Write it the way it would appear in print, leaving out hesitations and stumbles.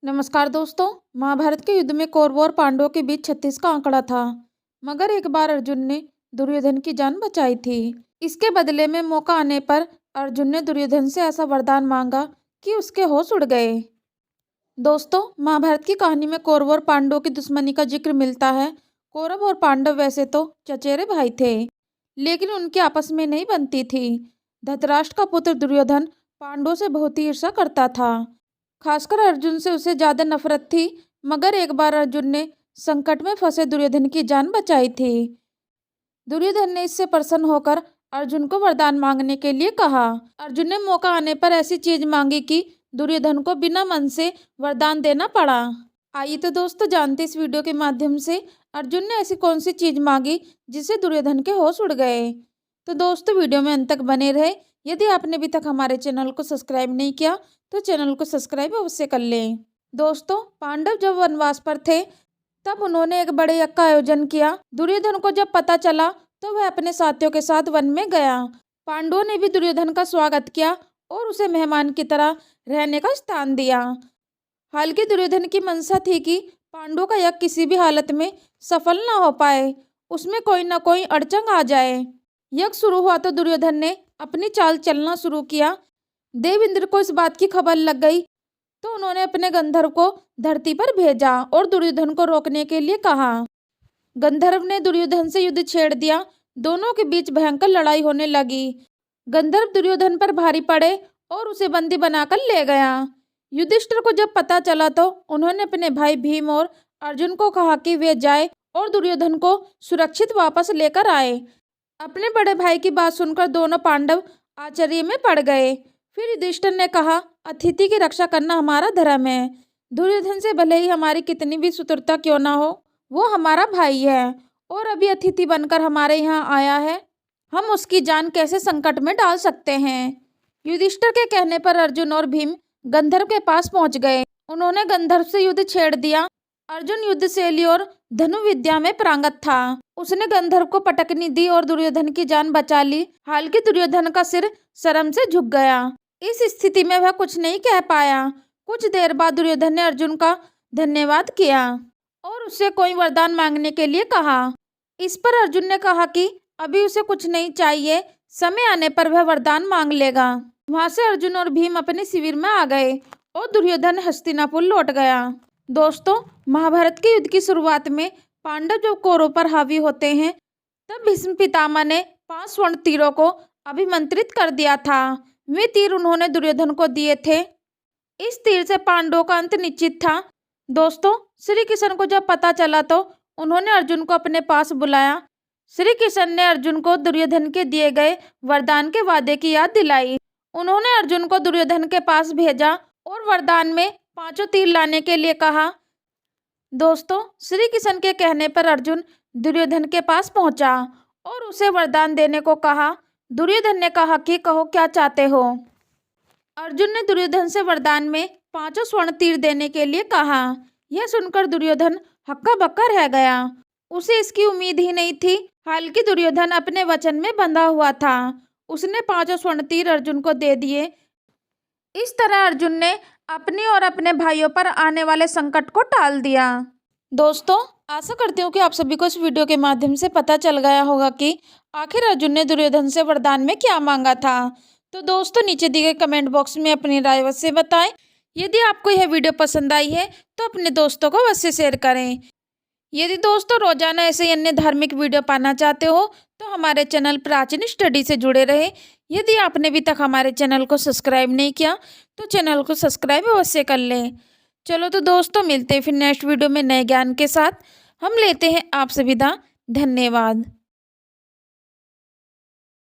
नमस्कार दोस्तों। महाभारत के युद्ध में कौरवों और पांडवों के बीच 36 का आंकड़ा था। मगर एक बार अर्जुन ने दुर्योधन की जान बचाई थी। इसके बदले में मौका आने पर अर्जुन ने दुर्योधन से ऐसा वरदान मांगा कि उसके होश उड़ गए। दोस्तों, महाभारत की कहानी में कौरवों और पांडवों की दुश्मनी का जिक्र मिलता है। कौरव और पांडव वैसे तो चचेरे भाई थे, लेकिन उनकी आपस में नहीं बनती थी। धृतराष्ट्र का पुत्र दुर्योधन पांडवों से बहुत ही ईर्ष्या करता था। खासकर अर्जुन से उसे ज्यादा नफरत थी। मगर एक बार अर्जुन ने संकट में फंसे दुर्योधन की जान बचाई थी। दुर्योधन ने इससे प्रसन्न होकर अर्जुन को वरदान मांगने के लिए कहा। अर्जुन ने मौका आने पर ऐसी चीज मांगी कि दुर्योधन को बिना मन से वरदान देना पड़ा। आइए तो दोस्तों जानते इस वीडियो के माध्यम से अर्जुन ने ऐसी कौन सी चीज मांगी जिससे दुर्योधन के होश उड़ गए। तो दोस्तों वीडियो में अंत तक बने रहे। यदि आपने अभी तक हमारे चैनल को सब्सक्राइब नहीं किया तो चैनल को सब्सक्राइब अवश्य कर लें। दोस्तों, पांडव जब वनवास पर थे तब उन्होंने एक बड़े यज्ञ का आयोजन किया। दुर्योधन को जब पता चला तो वह अपने साथियों के साथ वन में गया। पांडवों ने भी दुर्योधन का स्वागत किया और उसे मेहमान की तरह रहने का स्थान दिया। हालांकि दुर्योधन की मंशा थी कि पांडवों का यज्ञ किसी भी हालत में सफल न हो पाए, उसमें कोई न कोई अड़चन आ जाए। यज्ञ शुरू हुआ तो दुर्योधन ने अपनी चाल चलना शुरू किया। देवेंद्र को इस बात की खबर लग गई तो उन्होंने अपने गंधर्व को धरती पर भेजा और दुर्योधन को रोकने के लिए कहा। गंधर्व ने दुर्योधन से युद्ध छेड़ दिया। दोनों के बीच भयंकर लड़ाई होने लगी। गंधर्व दुर्योधन पर भारी पड़े और उसे बंदी बनाकर ले गया। युधिष्ठिर को जब पता चला तो उन्होंने अपने भाई भीम और अर्जुन को कहा कि वे जाए और दुर्योधन को सुरक्षित वापस लेकर आए। अपने बड़े भाई की बात सुनकर दोनों पांडव आश्चर्य में पड़ गए। फिर युधिष्ठिर ने कहा, अतिथि की रक्षा करना हमारा धर्म है। दुर्योधन से भले ही हमारी कितनी भी शत्रुता क्यों ना हो, वो हमारा भाई है और अभी अतिथि बनकर हमारे यहाँ आया है। हम उसकी जान कैसे संकट में डाल सकते हैं। युधिष्ठिर के कहने पर अर्जुन और भीम गंधर्व के पास पहुंच गए। उन्होंने गंधर्व से युद्ध छेड़ दिया। अर्जुन युद्ध शैली और धनुर्विद्या में पारंगत था। उसने गंधर्व को पटकनी दी और दुर्योधन की जान बचा ली। हालांकि दुर्योधन का सिर शर्म से झुक गया। इस स्थिति में वह कुछ नहीं कह पाया। कुछ देर बाद दुर्योधन ने अर्जुन का धन्यवाद किया और उससे कोई वरदान मांगने के लिए कहा। इस पर अर्जुन ने कहा कि अभी उसे कुछ नहीं चाहिए, समय आने पर वह वरदान मांग लेगा। वहां से अर्जुन और भीम अपने शिविर में आ गए और दुर्योधन हस्तिनापुर लौट गया। दोस्तों, महाभारत के युद्ध की शुरुआत में पांडव जब कौरवों पर हावी होते हैं तब भीष्म पितामह ने 5 स्वर्ण तीरों को अभिमंत्रित कर दिया था। वे तीर उन्होंने दुर्योधन को दिए थे। इस तीर से पांडवों का अंत निश्चित था। दोस्तों, श्री कृष्ण को जब पता चला तो उन्होंने अर्जुन को अपने पास बुलाया। श्री कृष्ण ने अर्जुन को दुर्योधन के दिए गए वरदान के वादे की याद दिलाई। उन्होंने अर्जुन को दुर्योधन के पास भेजा और वरदान में 5 तीर लाने के लिए कहा। दोस्तों, श्री कृष्ण के कहने पर अर्जुन दुर्योधन के पास पहुंचा और उसे वरदान देने को कहा। दुर्योधन ने कहा कि कहो क्या चाहते हो। अर्जुन ने दुर्योधन से वरदान में 5 स्वर्ण तीर देने के लिए कहा। यह सुनकर दुर्योधन हक्का बक्का रह गया। उसे इसकी उम्मीद ही नहीं थी। हालांकि दुर्योधन अपने वचन में बंधा हुआ था। उसने 5 स्वर्ण तीर अर्जुन को दे दिए। इस तरह अर्जुन ने अपने और अपने भाइयों पर आने वाले संकट को टाल दिया। दोस्तों, आशा करती हूँ कि आप सभी को इस वीडियो के माध्यम से पता चल गया होगा कि आखिर अर्जुन ने दुर्योधन से वरदान में क्या मांगा था। तो दोस्तों, नीचे दिए गए कमेंट बॉक्स में अपनी राय अवश्य बताएं। यदि आपको यह वीडियो पसंद आई है तो अपने दोस्तों को अवश्य शेयर करें। यदि दोस्तों रोजाना ऐसे अन्य धार्मिक वीडियो पाना चाहते हो तो हमारे चैनल प्राचीन स्टडी से जुड़े रहे। यदि आपने अभी तक हमारे चैनल को सब्सक्राइब नहीं किया तो चैनल को सब्सक्राइब अवश्य कर लें। चलो तो दोस्तों, मिलते हैं फिर नेक्स्ट वीडियो में नए ज्ञान के साथ। हम लेते हैं आपसे विदा। धन्यवाद।